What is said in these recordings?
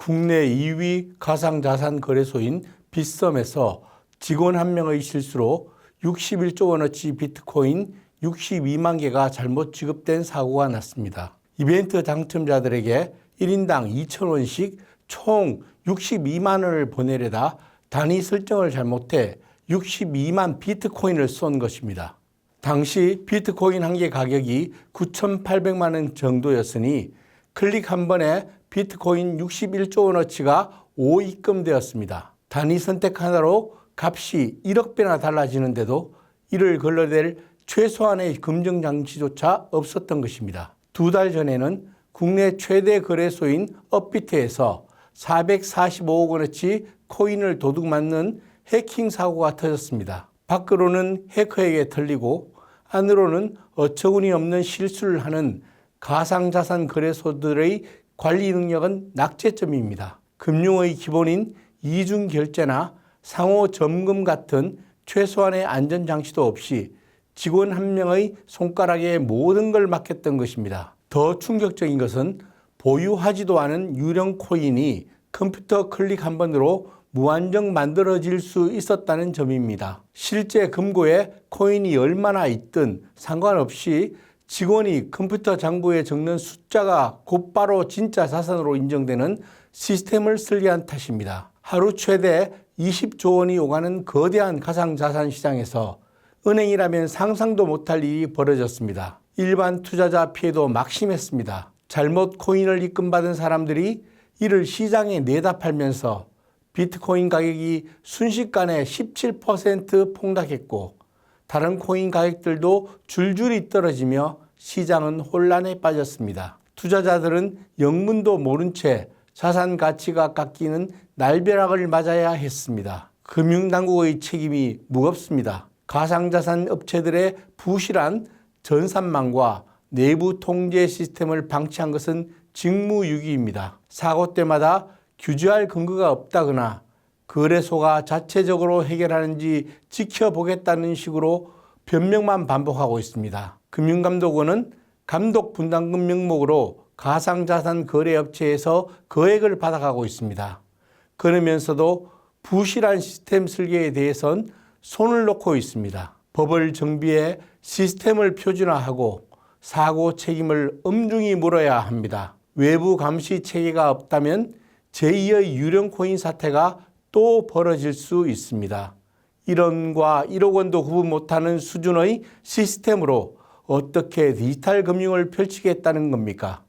국내 2위 가상자산 거래소인 빗썸에서 직원 한 명의 실수로 61조 원어치 비트코인 62만 개가 잘못 지급된 사고가 났습니다. 이벤트 당첨자들에게 1인당 2,000원씩 총 62만 원을 보내려다 단위 설정을 잘못해 62만 비트코인을 쏜 것입니다. 당시 비트코인 한 개 가격이 9,800만 원 정도였으니 클릭 한 번에 비트코인 61조 원어치가 5입금되었습니다. 단위 선택 하나로 값이 1억 배나 달라지는데도 이를 걸러낼 최소한의 검증 장치조차 없었던 것입니다. 2달 전에는 국내 최대 거래소인 업비트에서 445억 원어치 코인을 도둑맞는 해킹 사고가 터졌습니다. 밖으로는 해커에게 털리고 안으로는 어처구니 없는 실수를 하는 가상자산 거래소들의 관리 능력은 낙제점입니다. 금융의 기본인 이중 결제나 상호 점검 같은 최소한의 안전장치도 없이 직원 한 명의 손가락에 모든 걸 맡겼던 것입니다. 더 충격적인 것은 보유하지도 않은 유령 코인이 컴퓨터 클릭 한 번으로 무한정 만들어질 수 있었다는 점입니다. 실제 금고에 코인이 얼마나 있든 상관없이 직원이 컴퓨터 장부에 적는 숫자가 곧바로 진짜 자산으로 인정되는 시스템을 설계한 탓입니다. 하루 최대 20조 원이 오가는 거대한 가상자산 시장에서 은행이라면 상상도 못할 일이 벌어졌습니다. 일반 투자자 피해도 막심했습니다. 잘못 코인을 입금받은 사람들이 이를 시장에 내다 팔면서 비트코인 가격이 순식간에 17% 폭락했고 다른 코인 가격들도 줄줄이 떨어지며 시장은 혼란에 빠졌습니다. 투자자들은 영문도 모른 채 자산 가치가 깎이는 날벼락을 맞아야 했습니다. 금융당국의 책임이 무겁습니다. 가상자산 업체들의 부실한 전산망과 내부 통제 시스템을 방치한 것은 직무유기입니다. 사고 때마다 규제할 근거가 없다거나 거래소가 자체적으로 해결하는지 지켜보겠다는 식으로 변명만 반복하고 있습니다. 금융감독원은 감독 분담금 명목으로 가상자산 거래업체에서 거액을 받아가고 있습니다. 그러면서도 부실한 시스템 설계에 대해선 손을 놓고 있습니다. 법을 정비해 시스템을 표준화하고 사고 책임을 엄중히 물어야 합니다. 외부 감시 체계가 없다면 제2의 유령 코인 사태가 또 벌어질 수 있습니다. 1원과 1억 원도 구분 못하는 수준의 시스템으로 어떻게 디지털 금융을 펼치겠다는 겁니까?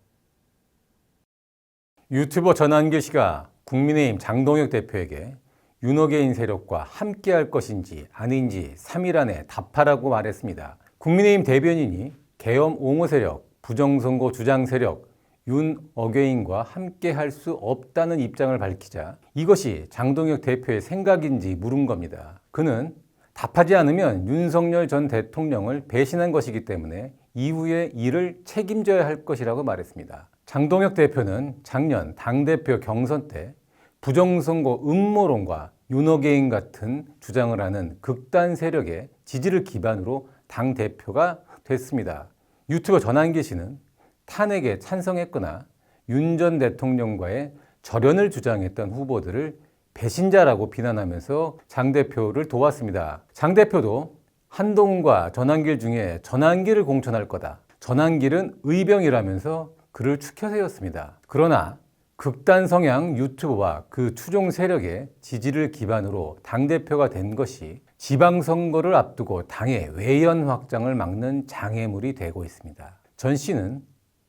유튜버 전한길 씨가 국민의힘 장동혁 대표에게 윤호개인 세력과 함께할 것인지 아닌지 3일 안에 답하라고 말했습니다. 국민의힘 대변인이 계엄 옹호 세력, 부정선거 주장 세력, 윤어게인과 함께할 수 없다는 입장을 밝히자 이것이 장동혁 대표의 생각인지 물은 겁니다. 그는 답하지 않으면 윤석열 전 대통령을 배신한 것이기 때문에 이후의 일을 책임져야 할 것이라고 말했습니다. 장동혁 대표는 작년 당대표 경선 때 부정선거 음모론과 윤어게인 같은 주장을 하는 극단 세력의 지지를 기반으로 당대표가 됐습니다. 유튜버 전한길 씨는 탄핵에 찬성했거나 윤 전 대통령과의 절연을 주장했던 후보들을 배신자라고 비난하면서 장 대표를 도왔습니다. 장 대표도 한동훈과 전한길 중에 전한길을 공천할 거다. 전한길은 의병이라면서 그를 추켜 세웠습니다. 그러나 극단 성향 유튜버와 그 추종 세력의 지지를 기반으로 당대표가 된 것이 지방선거를 앞두고 당의 외연 확장을 막는 장애물이 되고 있습니다. 전 씨는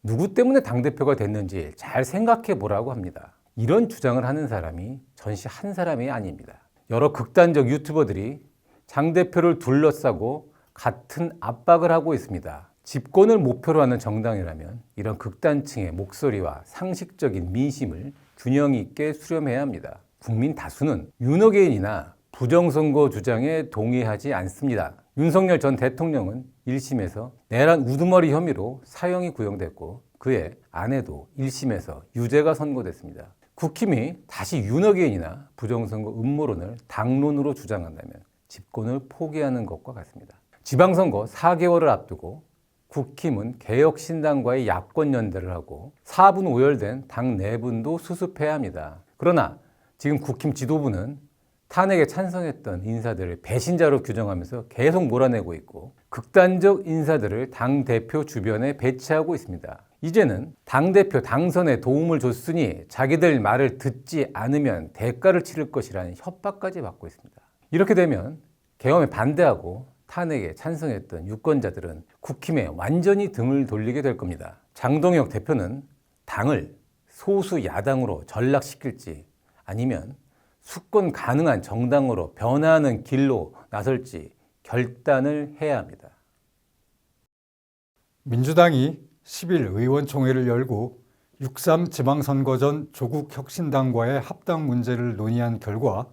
누구 때문에 당대표가 됐는지 잘 생각해 보라고 합니다. 이런 주장을 하는 사람이 전 씨 한 사람이 아닙니다. 여러 극단적 유튜버들이 장 대표를 둘러싸고 같은 압박을 하고 있습니다. 집권을 목표로 하는 정당이라면 이런 극단층의 목소리와 상식적인 민심을 균형 있게 수렴해야 합니다. 국민 다수는 윤어게인이나 부정선거 주장에 동의하지 않습니다. 윤석열 전 대통령은 1심에서 내란 우두머리 혐의로 사형이 구형됐고 그의 아내도 1심에서 유죄가 선고됐습니다. 국힘이 다시 윤어게인이나 부정선거 음모론을 당론으로 주장한다면 집권을 포기하는 것과 같습니다. 지방선거 4개월을 앞두고 국힘은 개혁신당과의 야권연대를 하고 4분 오열된 당 내분도 수습해야 합니다. 그러나 지금 국힘 지도부는 탄핵에 찬성했던 인사들을 배신자로 규정하면서 계속 몰아내고 있고 극단적 인사들을 당대표 주변에 배치하고 있습니다. 이제는 당대표 당선에 도움을 줬으니 자기들 말을 듣지 않으면 대가를 치를 것이라는 협박까지 받고 있습니다. 이렇게 되면 계엄에 반대하고 탄핵에 찬성했던 유권자들은 국힘에 완전히 등을 돌리게 될 겁니다. 장동혁 대표는 당을 소수 야당으로 전락시킬지 아니면 수권 가능한 정당으로 변화하는 길로 나설지 결단을 해야 합니다. 민주당이 10일 의원총회를 열고 6.3 지방선거 전 조국혁신당과의 합당 문제를 논의한 결과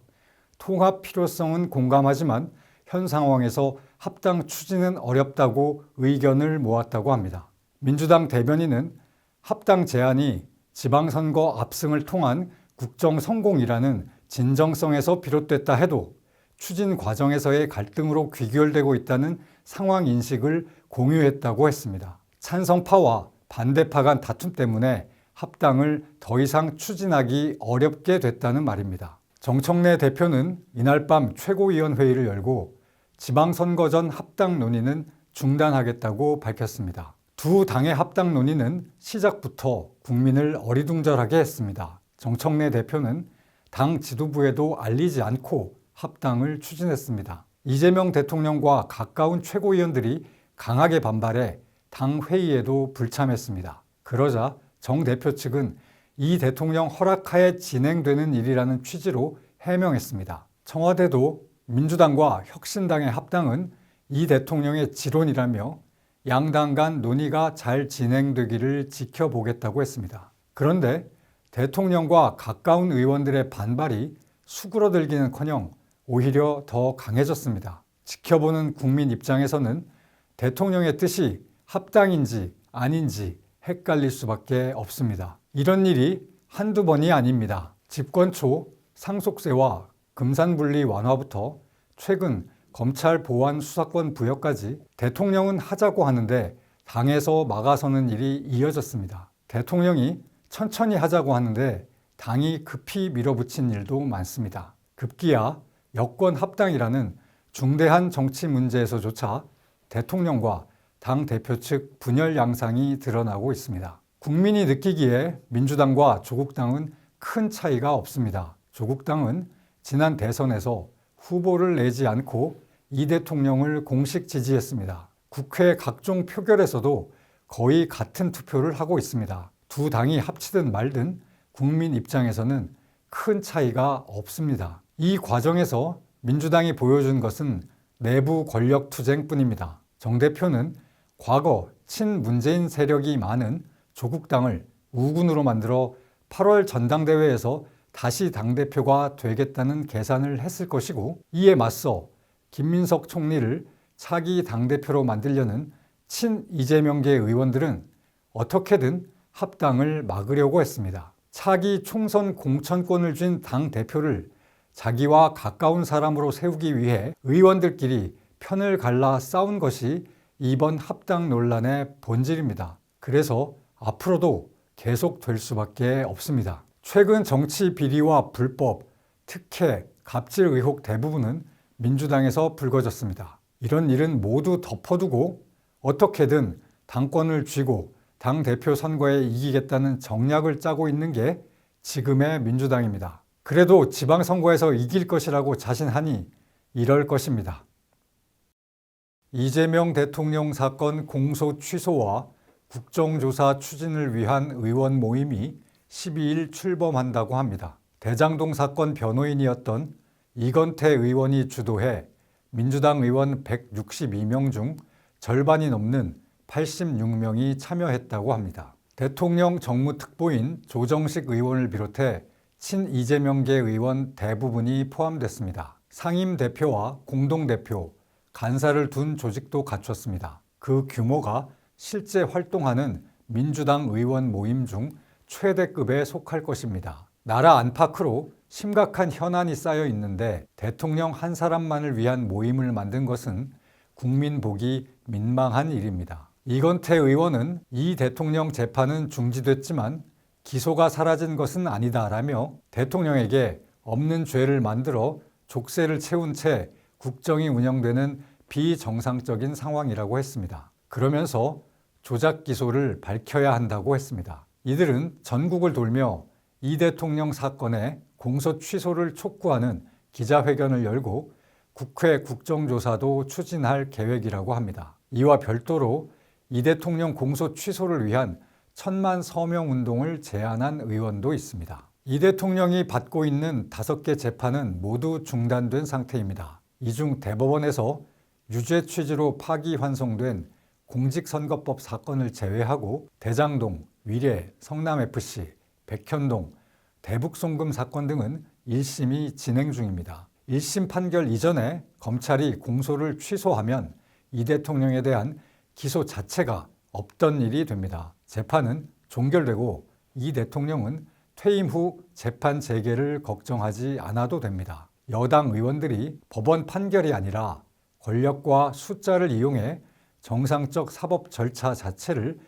통합 필요성은 공감하지만 현 상황에서 합당 추진은 어렵다고 의견을 모았다고 합니다. 민주당 대변인은 합당 제안이 지방선거 압승을 통한 국정 성공이라는 진정성에서 비롯됐다 해도 추진 과정에서의 갈등으로 귀결되고 있다는 상황 인식을 공유했다고 했습니다. 찬성파와 반대파 간 다툼 때문에 합당을 더 이상 추진하기 어렵게 됐다는 말입니다. 정청래 대표는 이날 밤 최고위원회의를 열고 지방선거 전 합당 논의는 중단하겠다고 밝혔습니다. 두 당의 합당 논의는 시작부터 국민을 어리둥절하게 했습니다. 정청래 대표는 당 지도부에도 알리지 않고 합당을 추진했습니다. 이재명 대통령과 가까운 최고위원들이 강하게 반발해 당 회의에도 불참했습니다. 그러자 정 대표 측은 이 대통령 허락하에 진행되는 일이라는 취지로 해명했습니다. 청와대도 민주당과 혁신당의 합당은 이 대통령의 지론이라며 양당 간 논의가 잘 진행되기를 지켜보겠다고 했습니다. 그런데 대통령과 가까운 의원들의 반발이 수그러들기는커녕 오히려 더 강해졌습니다. 지켜보는 국민 입장에서는 대통령의 뜻이 합당인지 아닌지 헷갈릴 수밖에 없습니다. 이런 일이 한두 번이 아닙니다. 집권 초 상속세와 금산분리 완화부터 최근 검찰 보안 수사권 부여까지 대통령은 하자고 하는데 당에서 막아서는 일이 이어졌습니다. 대통령이 천천히 하자고 하는데 당이 급히 밀어붙인 일도 많습니다. 급기야 여권 합당이라는 중대한 정치 문제에서조차 대통령과 당 대표 측 분열 양상이 드러나고 있습니다. 국민이 느끼기에 민주당과 조국당은 큰 차이가 없습니다. 조국당은 지난 대선에서 후보를 내지 않고 이 대통령을 공식 지지했습니다. 국회 각종 표결에서도 거의 같은 투표를 하고 있습니다. 두 당이 합치든 말든 국민 입장에서는 큰 차이가 없습니다. 이 과정에서 민주당이 보여준 것은 내부 권력 투쟁뿐입니다. 정 대표는 과거 친문재인 세력이 많은 조국당을 우군으로 만들어 8월 전당대회에서 다시 당대표가 되겠다는 계산을 했을 것이고, 이에 맞서 김민석 총리를 차기 당대표로 만들려는 친 이재명계 의원들은 어떻게든 합당을 막으려고 했습니다. 차기 총선 공천권을 쥔 당대표를 자기와 가까운 사람으로 세우기 위해 의원들끼리 편을 갈라 싸운 것이 이번 합당 논란의 본질입니다. 그래서 앞으로도 계속될 수밖에 없습니다. 최근 정치 비리와 불법, 특혜, 갑질 의혹 대부분은 민주당에서 불거졌습니다. 이런 일은 모두 덮어두고 어떻게든 당권을 쥐고 당대표 선거에 이기겠다는 정략을 짜고 있는 게 지금의 민주당입니다. 그래도 지방선거에서 이길 것이라고 자신하니 이럴 것입니다. 이재명 대통령 사건 공소 취소와 국정조사 추진을 위한 의원 모임이 12일 출범한다고 합니다. 대장동 사건 변호인이었던 이건태 의원이 주도해 민주당 의원 162명 중 절반이 넘는 86명이 참여했다고 합니다. 대통령 정무특보인 조정식 의원을 비롯해 친 이재명계 의원 대부분이 포함됐습니다. 상임대표와 공동대표, 간사를 둔 조직도 갖췄습니다. 그 규모가 실제 활동하는 민주당 의원 모임 중 최대급에 속할 것입니다. 나라 안팎으로 심각한 현안이 쌓여 있는데 대통령 한 사람만을 위한 모임을 만든 것은 국민 보기 민망한 일입니다. 이건태 의원은 이 대통령 재판은 중지됐지만 기소가 사라진 것은 아니다라며 대통령에게 없는 죄를 만들어 족쇄를 채운 채 국정이 운영되는 비정상적인 상황이라고 했습니다. 그러면서 조작 기소를 밝혀야 한다고 했습니다. 이들은 전국을 돌며 이 대통령 사건의 공소 취소를 촉구하는 기자회견을 열고 국회 국정조사도 추진할 계획이라고 합니다. 이와 별도로 이 대통령 공소 취소를 위한 1000만 서명 운동을 제안한 의원도 있습니다. 이 대통령이 받고 있는 5개 재판은 모두 중단된 상태입니다. 이 중 대법원에서 유죄 취지로 파기환송된 공직선거법 사건을 제외하고 대장동, 위례, 성남FC, 백현동, 대북송금 사건 등은 1심이 진행 중입니다. 1심 판결 이전에 검찰이 공소를 취소하면 이 대통령에 대한 기소 자체가 없던 일이 됩니다. 재판은 종결되고 이 대통령은 퇴임 후 재판 재개를 걱정하지 않아도 됩니다. 여당 의원들이 법원 판결이 아니라 권력과 숫자를 이용해 정상적 사법 절차 자체를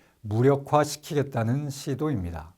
무력화시키겠다는 시도입니다.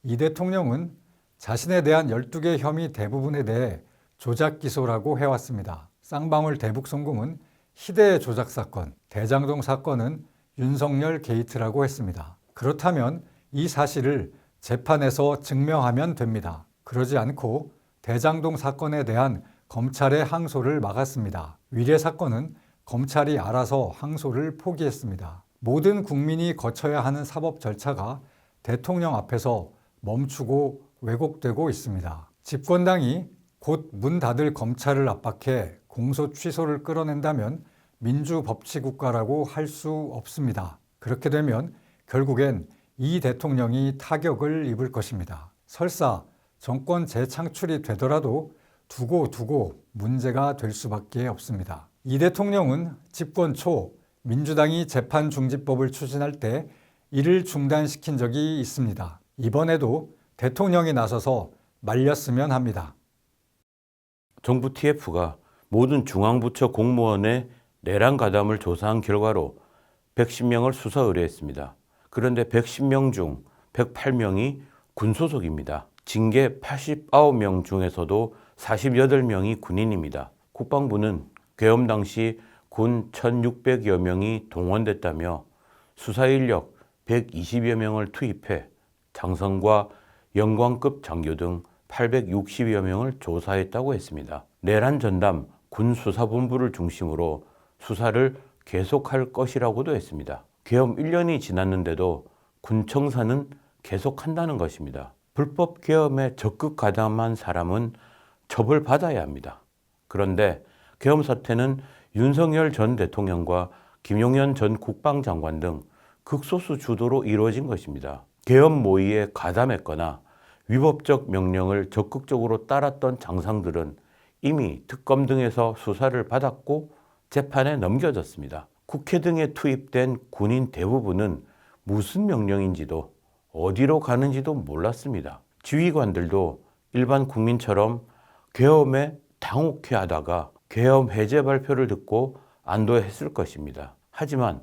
이 대통령은 자신에 대한 12개 혐의 대부분에 대해 조작 기소라고 해왔습니다. 쌍방울 대북송금은 희대의 조작 사건, 대장동 사건은 윤석열 게이트라고 했습니다. 그렇다면 이 사실을 재판에서 증명하면 됩니다. 그러지 않고 대장동 사건에 대한 검찰의 항소를 막았습니다. 위례 사건은 검찰이 알아서 항소를 포기했습니다. 모든 국민이 거쳐야 하는 사법 절차가 대통령 앞에서 멈추고 왜곡되고 있습니다. 집권당이 곧 문 닫을 검찰을 압박해 공소 취소를 끌어낸다면 민주법치국가라고 할 수 없습니다. 그렇게 되면 결국엔 이 대통령이 타격을 입을 것입니다. 설사 정권 재창출이 되더라도 두고 문제가 될 수밖에 없습니다. 이 대통령은 집권 초 민주당이 재판중지법을 추진할 때 이를 중단시킨 적이 있습니다. 이번에도 대통령이 나서서 말렸으면 합니다. 정부 TF가 모든 중앙부처 공무원의 내란 가담을 조사한 결과로 110명을 수사 의뢰했습니다. 그런데 110명 중 108명이 군소속입니다. 징계 89명 중에서도 48명이 군인입니다. 국방부는 계엄 당시 군 1,600여 명이 동원됐다며 수사인력 120여 명을 투입해 장성과 영광급 장교 등 860여 명을 조사했다고 했습니다. 내란 전담 군수사본부를 중심으로 수사를 계속할 것이라고도 했습니다. 계엄 1년이 지났는데도 군청사는 계속한다는 것입니다. 불법 계엄에 적극 가담한 사람은 처벌받아야 합니다. 그런데 계엄 사태는 윤석열 전 대통령과 김용현 전 국방장관 등 극소수 주도로 이루어진 것입니다. 계엄 모의에 가담했거나 위법적 명령을 적극적으로 따랐던 장상들은 이미 특검 등에서 수사를 받았고 재판에 넘겨졌습니다. 국회 등에 투입된 군인 대부분은 무슨 명령인지도 어디로 가는지도 몰랐습니다. 지휘관들도 일반 국민처럼 계엄에 당혹해하다가 계엄 해제 발표를 듣고 안도했을 것입니다. 하지만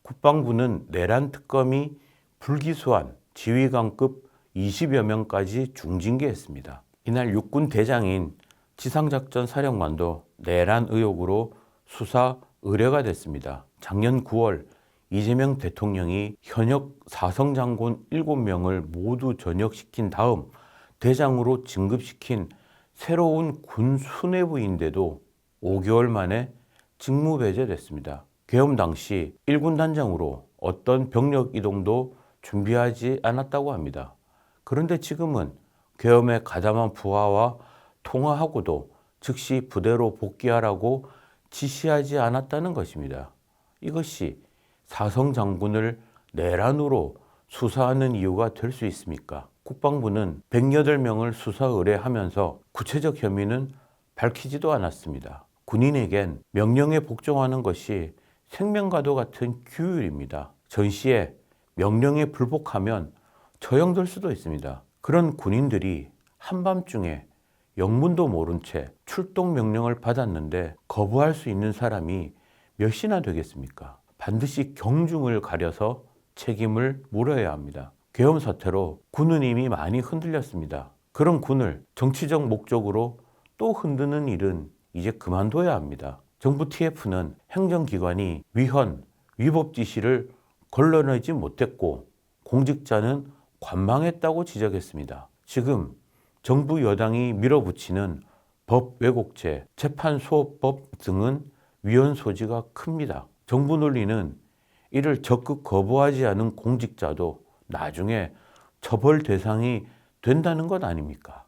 국방부는 내란 특검이 불기소한 지휘관급 20여 명까지 중징계했습니다. 이날 육군 대장인 지상작전 사령관도 내란 의혹으로 수사 의뢰가 됐습니다. 작년 9월 이재명 대통령이 현역 사성장군 7명을 모두 전역시킨 다음 대장으로 진급시킨 새로운 군 수뇌부인데도 5개월 만에 직무 배제됐습니다. 계엄 당시 1군 단장으로 어떤 병력 이동도 준비하지 않았다고 합니다. 그런데 지금은 계엄에 가담한 부하와 통화하고도 즉시 부대로 복귀하라고 지시하지 않았다는 것입니다. 이것이 사성 장군을 내란으로 수사하는 이유가 될 수 있습니까? 국방부는 108명을 수사 의뢰하면서 구체적 혐의는 밝히지도 않았습니다. 군인에겐 명령에 복종하는 것이 생명과도 같은 규율입니다. 전시에 명령에 불복하면 처형될 수도 있습니다. 그런 군인들이 한밤중에 영문도 모른 채 출동 명령을 받았는데 거부할 수 있는 사람이 몇이나 되겠습니까? 반드시 경중을 가려서 책임을 물어야 합니다. 계엄 사태로 군은 이미 많이 흔들렸습니다. 그런 군을 정치적 목적으로 또 흔드는 일은 이제 그만둬야 합니다. 정부 TF는 행정기관이 위헌, 위법 지시를 걸러내지 못했고 공직자는 관망했다고 지적했습니다. 지금 정부 여당이 밀어붙이는 법 왜곡죄, 재판소업법 등은 위헌 소지가 큽니다. 정부 논리는 이를 적극 거부하지 않은 공직자도 나중에 처벌 대상이 된다는 것 아닙니까?